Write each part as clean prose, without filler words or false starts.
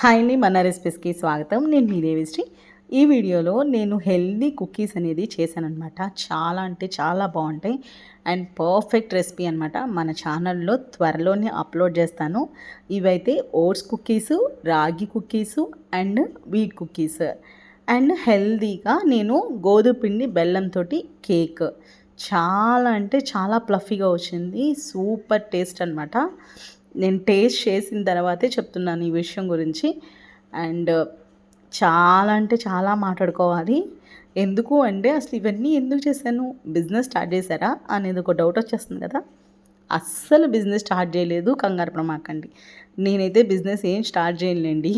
Hi అండి, మన రెసిపీస్కి స్వాగతం. నేను మీ దేవిశ్రీ. ఈ వీడియోలో నేను హెల్దీ కుకీస్ అనేది చేశాననమాట. చాలా అంటే చాలా బాగుంటాయి అండ్ పర్ఫెక్ట్ రెసిపీ అనమాట. మన ఛానల్లో త్వరలోనే అప్లోడ్ చేస్తాను. ఇవైతే ఓట్స్ కుకీసు, రాగి cookies and wheat cookies and హెల్దీగా నేను గోధుమ పిండి బెల్లంతో కేక్. చాలా అంటే చాలా ప్లఫీగా వచ్చింది. సూపర్ టేస్ట్ అనమాట. నేను టేస్ట్ చేసిన తర్వాతే చెప్తున్నాను ఈ విషయం గురించి. అండ్ చాలా అంటే చాలా మాట్లాడుకోవాలి. ఎందుకు అంటే అసలు ఇవన్నీ ఎందుకు చేశాను? బిజినెస్ స్టార్ట్ చేశారా అనేది ఒక డౌట్ వచ్చేస్తుంది కదా. అస్సలు బిజినెస్ స్టార్ట్ చేయలేదు, కంగారు పడమాకండి. నేనైతే బిజినెస్ ఏం స్టార్ట్ చేయలేండి.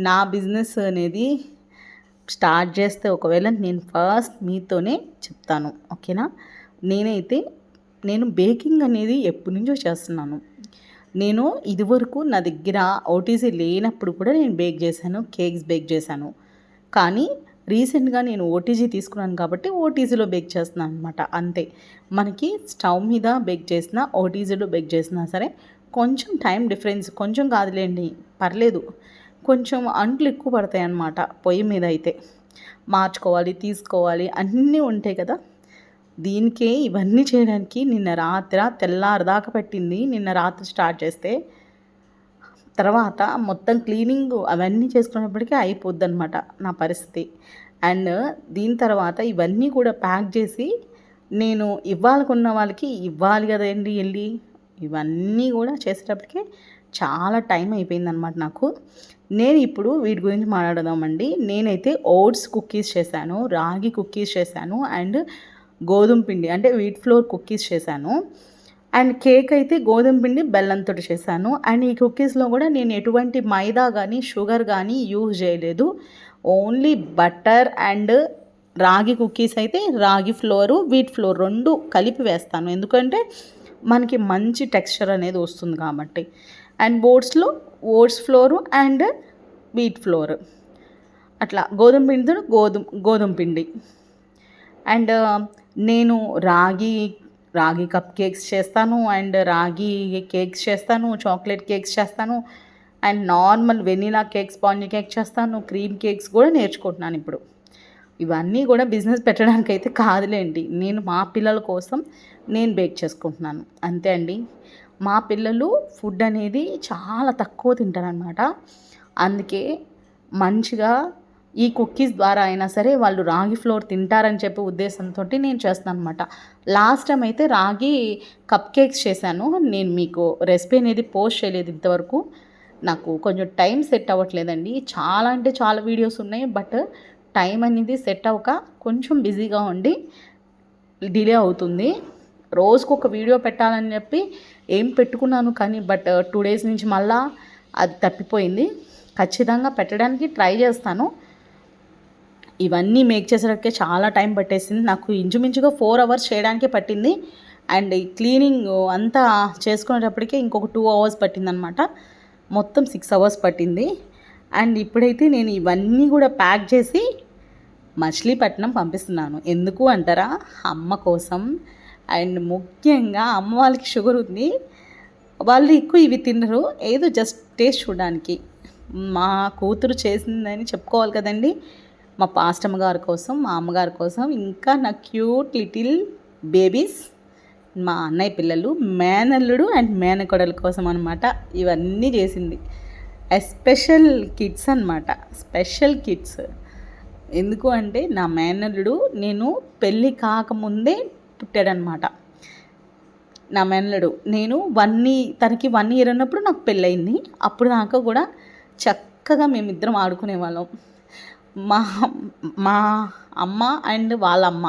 నా బిజినెస్ అనేది స్టార్ట్ చేస్తే ఒకవేళ నేను ఫస్ట్ మీతోనే చెప్తాను, ఓకేనా. నేను బేకింగ్ అనేది ఎప్పటి నుంచో చేస్తున్నాను. నేను ఇదివరకు నా దగ్గర ఓటీజీ లేనప్పుడు కూడా నేను బేక్ చేశాను, కేక్స్ బేక్ చేశాను. కానీ రీసెంట్గా నేను ఓటీజీ తీసుకున్నాను కాబట్టి ఓటీజీలో బేక్ చేస్తున్నాను అనమాట. అంతే. మనకి స్టవ్ మీద బేక్ చేసినా ఓటీజీలో బేక్ చేసినా సరే కొంచెం టైం డిఫరెన్స్, కొంచెం కాదులేండి, పర్లేదు, కొంచెం అంట్లు ఎక్కువ పడతాయి అన్నమాట. పొయ్యి మీద అయితే మార్చుకోవాలి, తీసుకోవాలి, అన్నీ ఉంటాయి కదా. దీనికే ఇవన్నీ చేయడానికి నిన్న తెల్లారదాకా పెట్టింది. నిన్న రాత్రి స్టార్ట్ చేస్తే తర్వాత మొత్తం క్లీనింగ్ అవన్నీ చేసుకునేప్పటికీ అయిపోద్ది అనమాట నా పరిస్థితి. అండ్ దీని తర్వాత ఇవన్నీ కూడా ప్యాక్ చేసి నేను ఇవ్వాలనుకున్న వాళ్ళకి ఇవ్వాలి కదండి వెళ్ళి. ఇవన్నీ కూడా చేసేటప్పటికే చాలా టైం అయిపోయిందనమాట నాకు. నేను ఇప్పుడు వీటి గురించి మాట్లాడదామండి. నేనైతే ఓట్స్ కుకీస్ చేశాను, రాగి కుకీస్ చేశాను అండ్ గోధుమ పిండి అంటే వీట్ ఫ్లోర్ కుకీస్ చేశాను. అండ్ కేక్ అయితే గోధుమ పిండి బెల్లంతో చేశాను. అండ్ ఈ కుకీస్లో కూడా నేను ఎటువంటి మైదా కానీ షుగర్ కానీ యూజ్ చేయలేదు. ఓన్లీ బటర్ అండ్ రాగి కుకీస్ అయితే రాగి ఫ్లోరు వీట్ ఫ్లోర్ రెండు కలిపి వేస్తాను, ఎందుకంటే మనకి మంచి టెక్స్చర్ అనేది వస్తుంది కాబట్టి. And oats flour and wheat flour, అట్లా గోధుమ పిండితో గోధుమ పిండి. అండ్ నేను రాగి కప్ కేక్స్ చేస్తాను అండ్ రాగి కేక్స్ చేస్తాను, చాక్లెట్ కేక్స్ చేస్తాను and normal vanilla cake, sponge cake చేస్తాను, క్రీమ్ కేక్స్ కూడా నేర్చుకుంటున్నాను ఇప్పుడు. ఇవన్నీ కూడా బిజినెస్ పెట్టడానికి అయితే కాదులేండి, నేను మా పిల్లల కోసం నేను బేక్ చేసుకుంటున్నాను, అంతే అండి. మా పిల్లలు ఫుడ్ అనేది చాలా తక్కువ తింటారనమాట. అందుకే మంచిగా ఈ కుకీస్ ద్వారా అయినా సరే వాళ్ళు రాగి ఫ్లోర్ తింటారని చెప్పే ఉద్దేశంతో నేను చేస్తాను అనమాట. లాస్ట్ టైం అయితే రాగి కప్ కేక్స్ చేశాను. నేను మీకు రెసిపీ అనేది పోస్ట్ చేయలేదు ఇంతవరకు. నాకు కొంచెం టైం సెట్ అవ్వట్లేదండి. చాలా అంటే చాలా వీడియోస్ ఉన్నాయి, బట్ టైం అనేది సెట్ అవ్వక కొంచెం బిజీగా ఉండి డిలే అవుతుంది. రోజుకొక వీడియో పెట్టాలని చెప్పి ఏం పెట్టుకున్నాను కానీ బట్ 2 days నుంచి మళ్ళా అది తప్పిపోయింది. ఖచ్చితంగా పెట్టడానికి ట్రై చేస్తాను. ఇవన్నీ మేక్ చేసేటప్పటికే చాలా టైం పట్టేసింది నాకు. ఇంచుమించుగా 4 hours చేయడానికే పట్టింది. అండ్ ఈ క్లీనింగ్ అంతా చేసుకునేటప్పటికే ఇంకొక 2 hours పట్టిందనమాట. మొత్తం 6 hours పట్టింది. అండ్ ఇప్పుడైతే నేను ఇవన్నీ కూడా ప్యాక్ చేసి మచిలీపట్నం పంపిస్తున్నాను. ఎందుకు అంటారా? అమ్మ కోసం. అండ్ ముఖ్యంగా అమ్మ వాళ్ళకి షుగర్ ఉంది, వాళ్ళు ఎక్కువ ఇవి తినరు, ఏదో జస్ట్ టేస్ట్ చూడడానికి. మా కూతురు చేసిందని చెప్పుకోవాలి కదండి. మా పాస్టమ్మ గారి కోసం, మా అమ్మగారి కోసం, ఇంకా నా క్యూట్ లిటిల్ బేబీస్, మా అన్నయ్య పిల్లలు, మేనల్లుడు అండ్ మేనకోడల కోసం అనమాట ఇవన్నీ చేసింది. స్పెషల్ కిడ్స్ అనమాట, స్పెషల్ కిడ్స్. ఎందుకు అంటే నా మేనల్లుడు నేను పెళ్ళి కాకముందే పుట్టాడనమాట. నా మేనల్లుడు నేను తనకి 1 year ఉన్నప్పుడు నాకు పెళ్ళయింది. అప్పుడు దాకా కూడా చక్కగా మేమిద్దరం ఆడుకునేవాళ్ళం. మా మా అమ్మ అండ్ వాళ్ళ అమ్మ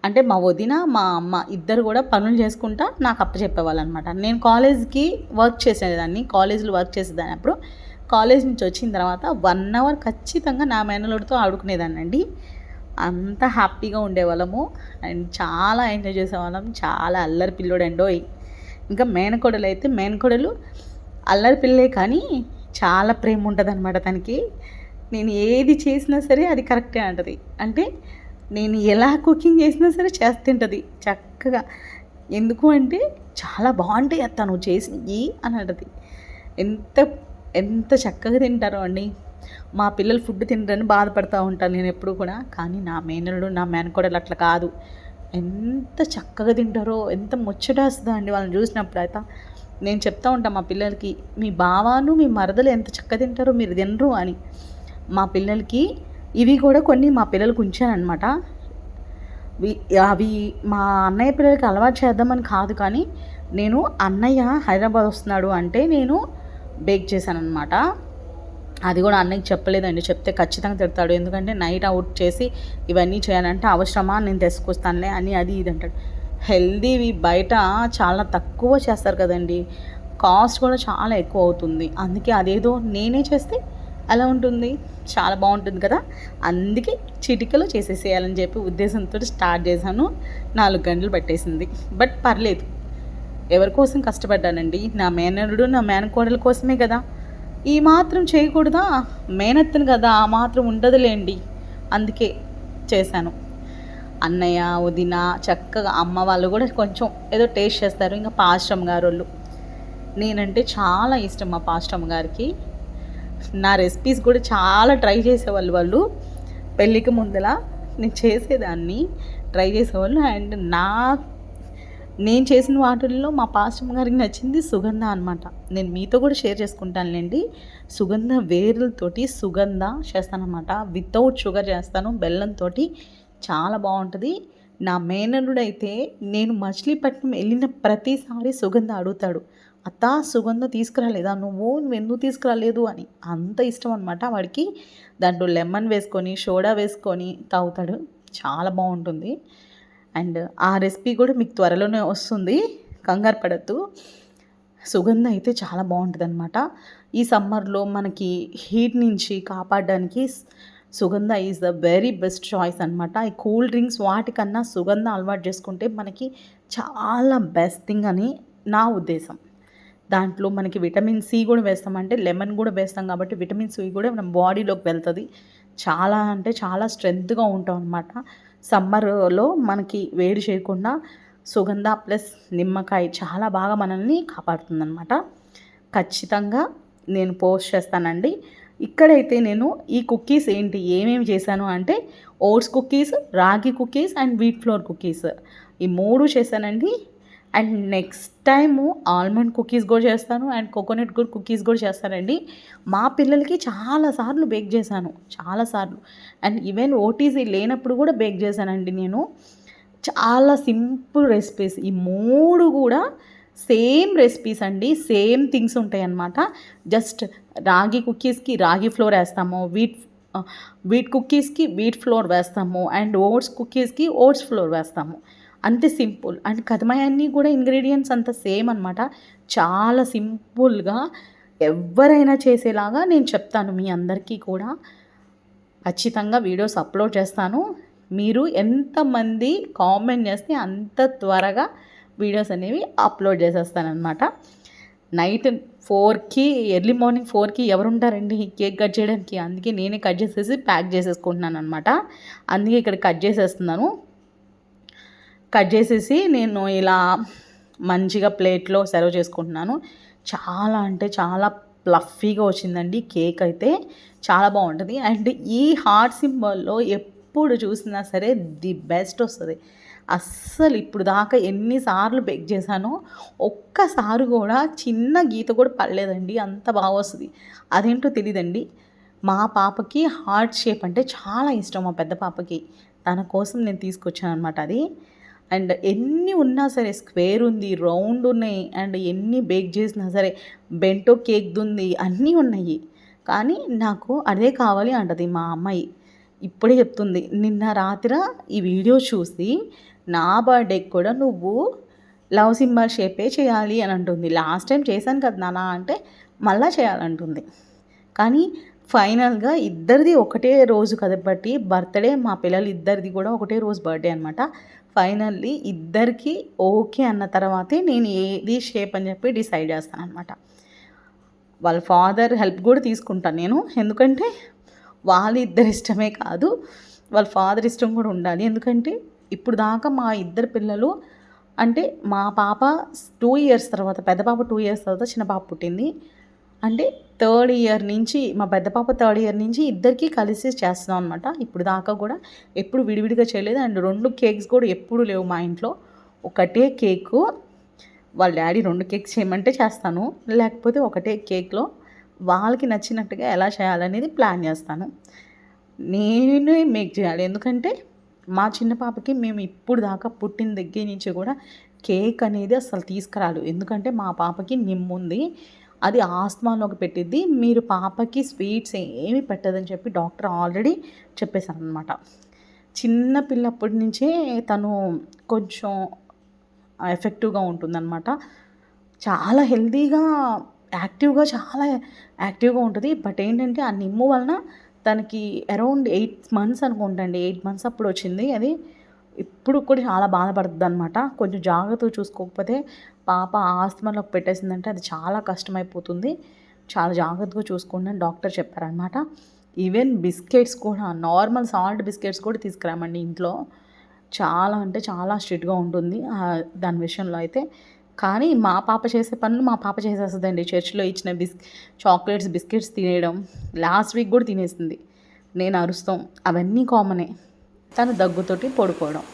అంటే మా వదిన, మా అమ్మ ఇద్దరు కూడా పనులు చేసుకుంటా నాకు అప్పచెప్పేవాళ్ళు అనమాట. నేను కాలేజ్లో వర్క్ చేసేదాన్ని. అప్పుడు కాలేజ్ నుంచి వచ్చిన తర్వాత 1 hour ఖచ్చితంగా నా మేనల్లుడితో ఆడుకునేదాన్ని అండి. అంత హ్యాపీగా ఉండేవాళ్ళము అండ్ చాలా ఎంజాయ్ చేసేవాళ్ళం. చాలా అల్లరి పిల్లోడు అండోయ్. ఇంకా మేనకోడలు అల్లరి పిల్లే కానీ చాలా ప్రేమ ఉంటుంది అనమాట తనకి. నేను ఏది చేసినా సరే అది కరెక్టే అంటది. అంటే నేను ఎలా కుకింగ్ చేసినా సరే చేస్తుంటుంది చక్కగా. ఎందుకు అంటే చాలా బాగుంటాయి అత్త నువ్వు చేసినవి అని అంటది. ఎంత ఎంత చక్కగా తింటారో అండి. మా పిల్లలు ఫుడ్ తినరని బాధపడతా ఉంటాను నేను ఎప్పుడు కూడా. కానీ నా మేనల్లుడు, నా మేనకోడలు అట్లా కాదు. ఎంత చక్కగా తింటారో, ఎంత ముచ్చటేస్తదో అండి వాళ్ళని చూసినప్పుడు అయితే. నేను చెప్తా ఉంటాను మా పిల్లలకి, మీ బావాను మీ మరదలు ఎంత చక్కగా తింటారో మీరు తినరు అని. మా పిల్లలకి ఇవి కూడా కొన్ని మా పిల్లలకు ఉంచానన్నమాట. అవి మా అన్నయ్య పిల్లలకి అలవాటు చేద్దామని కాదు, కానీ నేను అన్నయ్య హైదరాబాద్ వస్తున్నాడు అంటే నేను బేక్ చేశానన్నమాట. అది కూడా అన్నయ్యకి చెప్పలేదండి. చెప్తే ఖచ్చితంగా తిడతాడు. ఎందుకంటే నైట్ అవుట్ చేసి ఇవన్నీ చేయాలంటే అవసరమా, నేను తెసుకొస్తానులే అని అది ఇది అంటాడు. హెల్దీవి బయట చాలా తక్కువ చేస్తారు కదండి, కాస్ట్ కూడా చాలా ఎక్కువ అవుతుంది. అందుకే అదేదో నేనే చేస్తే అలా ఉంటుంది, చాలా బాగుంటుంది కదా, అందుకే చిటికలో చేసేసేయాలని చెప్పి ఉద్దేశంతో స్టార్ట్ చేశాను. 4 గంటలు పట్టేసింది, బట్ పర్లేదు. ఎవరి కోసం కష్టపడ్డానండి? నా మేనల్లుడు, నా మేనకోడల కోసమే కదా. ఈ మాత్రం చేయకూడదా? మేనత్తను కదా, ఆ మాత్రం ఉండదులేండి, అందుకే చేశాను. అన్నయ్య, వదిన, చక్కగా అమ్మ వాళ్ళు కూడా కొంచెం ఏదో టేస్ట్ చేస్తారు. ఇంకా పాస్టమ్ గారు వాళ్ళు, నేనంటే చాలా ఇష్టం మా పాస్టమ్ గారికి. నా రెసిపీస్ కూడా చాలా ట్రై చేసేవాళ్ళు వాళ్ళు. పెళ్ళికి ముందలా నేను చేసేదాన్ని, ట్రై చేసేవాళ్ళు. అండ్ నేను చేసిన వాటిల్లో మా పాస్టమ్ గారికి నచ్చింది సుగంధ అనమాట. నేను మీతో కూడా షేర్ చేసుకుంటానులేండి. సుగంధ వేరులతోటి సుగంధ చేస్తానన్నమాట. వితౌట్ షుగర్ చేస్తాను, బెల్లంతో. చాలా బాగుంటుంది. నా మేనల్లుడైతే నేను మచిలీపట్నం వెళ్ళిన ప్రతిసారి సుగంధ అడుగుతాడు, అత్త సుగంధ తీసుకురాలేదా నువ్వు ఎందుకు తీసుకురాలేదు అని. అంత ఇష్టం అనమాట వాడికి. దాంట్లో లెమన్ వేసుకొని, సోడా వేసుకొని తాగుతాడు. చాలా బాగుంటుంది. అండ్ ఆ రెసిపీ కూడా మీకు త్వరలోనే వస్తుంది, కంగారు పడద్దు. సుగంధ అయితే చాలా బాగుంటుంది అనమాట. ఈ సమ్మర్లో మనకి హీట్ నుంచి కాపాడడానికి సుగంధ is the very best choice అనమాట. ఈ కూల్ డ్రింక్స్ వాటికన్నా సుగంధ అలవాటు చేసుకుంటే మనకి చాలా బెస్ట్ థింగ్ అని నా ఉద్దేశం. దాంట్లో మనకి విటమిన్ సి కూడా వేస్తామంటే, లెమన్ కూడా వేస్తాం కాబట్టి విటమిన్ సి కూడా మన బాడీలోకి వెళ్తుంది. చాలా అంటే చాలా స్ట్రెంగ్త్గా ఉంటాం అనమాట. సమ్మర్లో మనకి వేడి చేయకుండా సుగంధ ప్లస్ నిమ్మకాయ చాలా బాగా మనల్ని కాపాడుతుందన్నమాట. ఖచ్చితంగా నేను పోస్ట్ చేస్తానండి. ఇక్కడైతే నేను ఈ కుకీస్ ఏమేమి చేశాను అంటే, ఓట్స్ కుకీస్, రాగి cookies and wheat floor cookies, ఈ 3 చేశానండి. And next time almond cookies కూడా చేస్తాను అండ్ కోకోనట్ కూడా కుకీస్ కూడా చేస్తానండి. మా పిల్లలకి చాలాసార్లు బేక్ చేశాను, చాలాసార్లు. అండ్ ఈవెన్ ఓటీసీ లేనప్పుడు కూడా బేక్ చేశానండి నేను. చాలా సింపుల్ రెసిపీస్ ఈ 3 కూడా. సేమ్ రెసిపీస్ అండి, సేమ్ థింగ్స్ ఉంటాయి అన్నమాట. జస్ట్ రాగి కుకీస్కి రాగి ఫ్లోర్ వేస్తాము, వీట్ కుకీస్కి వీట్ ఫ్లోర్ వేస్తాము, అండ్ ఓట్స్ కుకీస్కి ఓట్స్ ఫ్లోర్ వేస్తాము. అంతే సింపుల్. అండ్ కథమయాన్ని కూడా ఇంగ్రీడియంట్స్ అంత సేమ్ అనమాట. చాలా సింపుల్గా ఎవరైనా చేసేలాగా నేను చెప్తాను మీ అందరికీ కూడా. ఖచ్చితంగా వీడియోస్ అప్లోడ్ చేస్తాను. మీరు ఎంతమంది కామెంట్ చేస్తే అంత త్వరగా వీడియోస్ అనేవి అప్లోడ్ చేసేస్తానమాట. నైట్ 4కి, ఎర్లీ మార్నింగ్ 4కి ఎవరుంటారండి కేక్ కట్ చేయడానికి? అందుకే నేనే కట్ చేసేసి ప్యాక్ చేసేసుకుంటున్నాను అనమాట. అందుకే ఇక్కడ కట్ చేసేస్తున్నాను. కట్ చేసేసి నేను ఇలా మంచిగా ప్లేట్లో సర్వ్ చేసుకుంటున్నాను. చాలా అంటే చాలా ప్లఫీగా వచ్చిందండి కేక్ అయితే, చాలా బాగుంటుంది. అండ్ ఈ హార్ట్ సింబల్లో ఎప్పుడు చూసినా సరే ది బెస్ట్ వస్తుంది. అస్సలు ఇప్పుడు దాకా ఎన్నిసార్లు బేక్ చేశానో ఒక్కసారి కూడా చిన్న గీత కూడా పడలేదండి, అంత బాగా వస్తుంది. అదేంటో తెలియదండి. మా పాపకి హార్ట్ షేప్ అంటే చాలా ఇష్టం, మా పెద్ద పాపకి. తన కోసం నేను తీసుకొచ్చాను అనమాట అది. అండ్ ఎన్ని ఉన్నా సరే, స్క్వేర్ ఉంది, రౌండ్ ఉన్నాయి, అండ్ ఎన్ని బేక్ చేసినా సరే, బెంటో కేక్ ఉంది, అన్నీ ఉన్నాయి. కానీ నాకు అదే కావాలి అంటది మా అమ్మాయి. ఇప్పుడే చెప్తుంది, నిన్న రాత్రి ఈ వీడియో చూసి నా బర్త్డేకి కూడా నువ్వు లవ్ సింబల్ షేపే చేయాలి అని అంటుంది. లాస్ట్ టైం చేశాను కదా నాన్న అంటే మళ్ళీ చేయాలంటుంది. కానీ ఫైనల్గా ఇద్దరిది ఒకటే రోజు కాబట్టి బర్త్డే, మా పిల్లలు ఇద్దరిది కూడా ఒకటే రోజు బర్త్డే అనమాట. ఫైనల్లీ ఇద్దరికి ఓకే అన్న తర్వాతే నేను ఏది షేప్ అని చెప్పి డిసైడ్ చేస్తాను అనమాట. వాళ్ళ ఫాదర్ హెల్ప్ కూడా తీసుకుంటాను నేను, ఎందుకంటే వాళ్ళ ఇద్దరి ఇష్టమే కాదు, వాళ్ళ ఫాదర్ ఇష్టం కూడా ఉండాలి. ఎందుకంటే ఇప్పుడు దాకా మా ఇద్దరు పిల్లలు అంటే, మా పాప 2 ఇయర్స్ తర్వాత, పెద్ద పాప 2 ఇయర్స్ తర్వాత చిన్న పాప పుట్టింది. అంటే థర్డ్ ఇయర్ నుంచి మా పెద్ద పాప థర్డ్ ఇయర్ నుంచి ఇద్దరికీ కలిసి చేస్తున్నాం అనమాట. ఇప్పుడు దాకా కూడా ఎప్పుడు విడివిడిగా చేయలేదు. అండ్ 2 కేక్స్ కూడా ఎప్పుడు లేవు మా ఇంట్లో. ఒకటే కేకు వాళ్ళ డాడీ 2 కేక్స్ చేయమంటే చేస్తాను, లేకపోతే ఒకటే కేక్లో వాళ్ళకి నచ్చినట్టుగా ఎలా చేయాలనేది ప్లాన్ చేస్తాను. నేనే మేక్ చేయాలి, ఎందుకంటే మా చిన్న పాపకి మేము ఇప్పుడు దాకా పుట్టిన దగ్గర నుంచి కూడా కేక్ అనేది అసలు తీసుకురాలేదు. ఎందుకంటే మా పాపకి నిమ్ముంది, అది ఆస్తమాలోకి పెట్టిద్ది. మీరు పాపకి స్వీట్స్ ఏమి పెట్టదని చెప్పి డాక్టర్ ఆల్రెడీ చెప్పేశారనమాట. చిన్న పిల్లప్పటి నుంచే తను కొంచెం ఎఫెక్టివ్గా ఉంటుందన్నమాట. చాలా హెల్తీగా చాలా యాక్టివ్గా ఉంటుంది. బట్ ఏంటంటే ఆ నిమ్ము వలన తనకి అరౌండ్ 8 మంత్స్ అనుకుంటండి, 8 మంత్స్ అప్పుడు వచ్చింది అది. ఇప్పుడు కూడా చాలా బాధపడుతుంది అనమాట. కొంచెం జాగ్రత్తగా చూసుకోకపోతే పాప ఆస్తమాలోకి పెట్టేసిందంటే అది చాలా కష్టమైపోతుంది. చాలా జాగ్రత్తగా చూసుకోండి అని డాక్టర్ చెప్పారనమాట. ఈవెన్ బిస్కెట్స్ కూడా, నార్మల్ సాల్ట్ బిస్కెట్స్ కూడా తీసుకురామండి ఇంట్లో. చాలా అంటే చాలా స్ట్రిక్ట్గా ఉంటుంది దాని విషయంలో అయితే. కానీ మా పాప చేసే పనులు మా పాప చేసేస్తుందండి. చర్చిలో ఇచ్చిన చాక్లెట్స్ బిస్కెట్స్ తినేయడం, లాస్ట్ వీక్ కూడా తినేసింది. నేను అరుస్తాం, అవన్నీ కామనే. తను దగ్గుతోటి పడుకోవడం,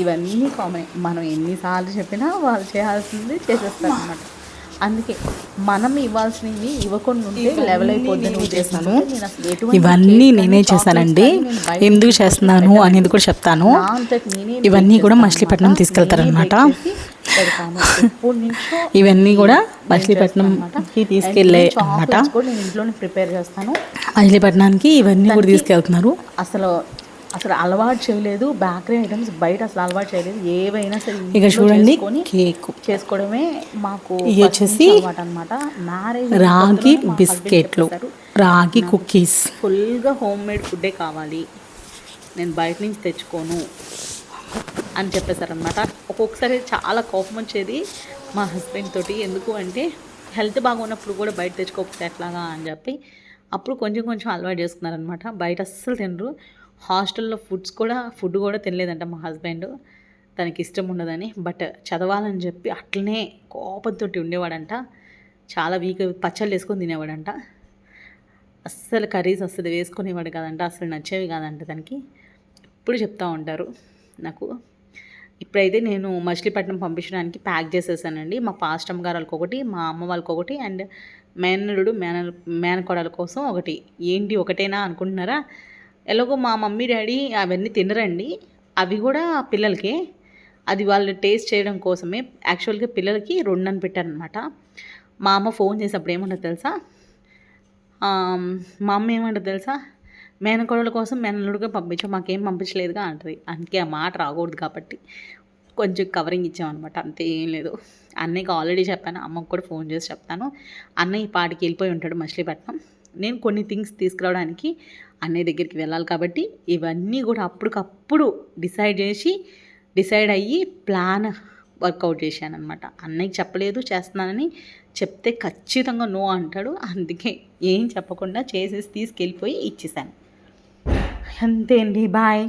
ఇవన్నీ కామనే. మనం ఎన్నిసార్లు చెప్పినా వాళ్ళు చేయాల్సింది చేసేస్తారు అన్నమాట. అందుకే మనం ఇవ్వాల్సినవి ఇవ్వకుండా ఉంటే లెవెల్ అయిపోద్దని ఉద్దేశంతో నేను అసలు ఇవన్నీ నేనే చేశానండి. ఎందుకు చేస్తున్నాను అనేది కూడా చెప్తాను. ఇవన్నీ కూడా మచిలీపట్నం తీసుకెళ్తారనమాట. ఇవన్నీ కూడా మచిలీపట్నంకి తీసుకెళ్ళే అనమాట. నేను ఇంట్లోనే ప్రిపేర్ చేస్తాను. మచిలీపట్నానికి ఇవన్నీ కూడా తీసుకెళ్తున్నారు. అసలు అలవాటు చేయలేదు, బేకరీ ఐటమ్స్ బయట అసలు అలవాటు చేయలేదు. ఏవైనా సరే ఇక చూడండి, కేక్ చేసుకోవడమే మాకు వచ్చేసి అనమాట. మ్యారేజ్ రాగి బిస్కెట్లు, రాగి కుకీస్, ఫుల్గా హోమ్ మేడ్ ఫుడ్డే కావాలి, నేను బయట నుంచి తెచ్చుకోను అని చెప్పేశారనమాట. ఒక్కొక్కసారి చాలా కోపం వచ్చేది మా హస్బెండ్ తోటి. ఎందుకు అంటే హెల్త్ బాగున్నప్పుడు కూడా బయట తెచ్చుకోకపోతే ఎట్లాగా అని చెప్పి అప్పుడు కొంచెం అలవాటు చేసుకున్నారనమాట. బయట అస్సలు తినరు. హాస్టల్లో ఫుడ్ కూడా తినలేదంట మా హస్బెండ్, తనకి ఇష్టం ఉండదని. బట్ చదవాలని చెప్పి అట్లనే కోపంతో ఉండేవాడంట. చాలా వీక్ పచ్చళ్ళు వేసుకొని తినేవాడంట. అస్సలు కర్రీస్ అస్సలు వేసుకునేవాడు కాదంట, అసలు నచ్చేవి కాదంట తనకి. ఎప్పుడు చెప్తూ ఉంటారు నాకు. ఇప్పుడైతే నేను మచిలీపట్నం పంపించడానికి ప్యాక్ చేసేసానండి. మా పాస్టమ్ గారు వాళ్ళకొకటి, మా అమ్మ వాళ్ళకొకటి, అండ్ మేనల్లుడు మేనకోడల కోసం ఒకటి. ఏంటి ఒకటేనా అనుకుంటున్నారా? ఎలాగో మా మమ్మీ డాడీ అవన్నీ తినరండి, అవి కూడా పిల్లలకే. అది వాళ్ళు టేస్ట్ చేయడం కోసమే యాక్చువల్గా పిల్లలకి 2 అని పెట్టారనమాట. మా అమ్మ ఫోన్ చేసినప్పుడు ఏమంటుంది తెలుసా, మా అమ్మ ఏమంటుంది తెలుసా, మేనకోడల కోసం మేనల్లుడిగా పంపించాం, మాకేం పంపించలేదుగా అంటుంది. అందుకే ఆ మాట రాకూడదు కాబట్టి కొంచెం కవరింగ్ ఇచ్చామన్నమాట, అంతే, ఏం లేదు. అన్నయ్యకి ఆల్రెడీ చెప్పాను, అమ్మకు కూడా ఫోన్ చేసి చెప్తాను. అన్నయ్య ఈ పాటికి వెళ్ళిపోయి ఉంటాడు మచిలీపట్నం. నేను కొన్ని థింగ్స్ తీసుకురావడానికి అన్నయ్య దగ్గరికి వెళ్ళాలి కాబట్టి ఇవన్నీ కూడా అప్పటికప్పుడు డిసైడ్ అయ్యి ప్లాన్ వర్కౌట్ చేశాను అనమాట. అన్నయ్యకి చెప్పలేదు చేస్తున్నానని, చెప్తే ఖచ్చితంగా నో అంటాడు. అందుకే ఏం చెప్పకుండా చేసేసి తీసుకెళ్ళిపోయి ఇచ్చేసాను. అంతే అండి, బాయ్.